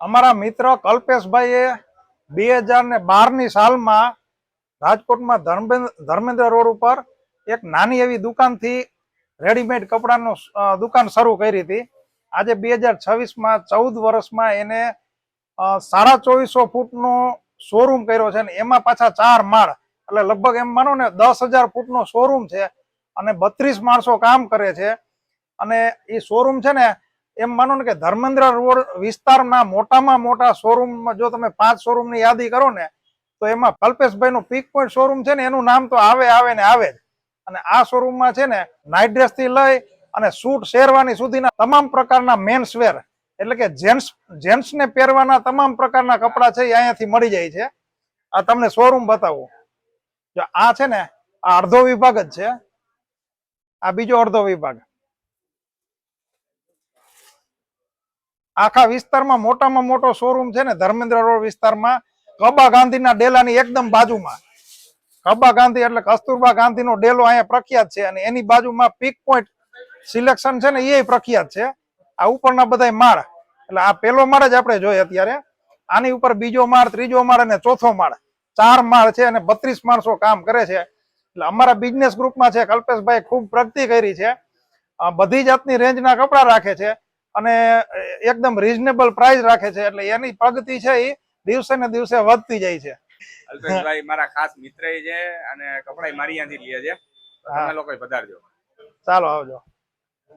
અમારા મિત્ર કલ્પેશભાઈએ 2012ની સાલમાં રાજકોટમાં ધર્મેન્દ્ર રોડ ઉપર એક નાની એવી દુકાનથી રેડીમેડ કપડાનો દુકાન શરૂ કરી હતી. આજે 2026માં 14 વર્ષમાં એને 2450 ફૂટનો શોરૂમ કર્યો છે, અને એમાં પાછા 4 માળ, એટલે લગભગ એમ માનો ને 10,000 ફૂટનો શોરૂમ છે, અને 32 માણસો કામ કરે છે. અને એ શોરૂમ છે ને, એમ માનો ને કે ધર્મેન્દ્ર રોડ વિસ્તારના મોટામાં મોટા શોરૂમમાં જો તમે 5 શોરૂમની યાદી કરો ને, તો એમાં કલ્પેશભાઈનું પીક પોઈન્ટ શોરૂમ છે ને, એનું નામ તો આવે ને આવે જ. અને આ શોરૂમમાં છે ને, નાઇટ ડ્રેસ થી લઈ અને સૂટ શેરવાની સુધીના તમામ પ્રકારના મેન્સવેર, એટલે કે જેન્ટ્સને પહેરવાના તમામ પ્રકારના કપડા છે એ અહીંયાથી મળી જાય છે. આ તમને શોરૂમ બતાવું. જો આ છે ને, આ અડધો વિભાગ જ છે, આ બીજો અડધો વિભાગ. આખા વિસ્તારમાં મોટામાં મોટો શોરૂમ છે ને ધર્મેન્દ્ર રોડ વિસ્તારમાં, કબા ગાંધીના ડેલાની એકદમ બાજુમાં. કબા ગાંધી એટલે કસ્તુરબા ગાંધીનો ડેલો અહીંયા પ્રખ્યાત છે, અને એની બાજુમાં પીક પોઈન્ટ સિલેક્શન છે ને એ પ્રખ્યાત છે. આ ઉપરના બધા માળ, એટલે આ પેલો માળ જ આપણે જોઈએ અત્યારે. આની ઉપર બીજો માળ, ત્રીજો માળ અને ચોથો માળ, 4 માળ છે, અને 32 માણસો કામ કરે છે. એટલે અમારા બિઝનેસ ગ્રુપમાં છે કલ્પેશભાઈ ખૂબ પ્રગતિ કરી છે. બધી જાતની રેન્જના કપડા રાખે છે, અને એકદમ રીઝનેબલ પ્રાઇસ રાખે છે. એટલે એની પ્રગતિ છે એ દિવસે ને દિવસે વધતી જાય છે. અલ્પેશભાઈ મારા ખાસ મિત્ર છે, અને કપડા મારી ત્યાંથી લે છે. તમે લોકો પધારજો. ચાલો આવજો.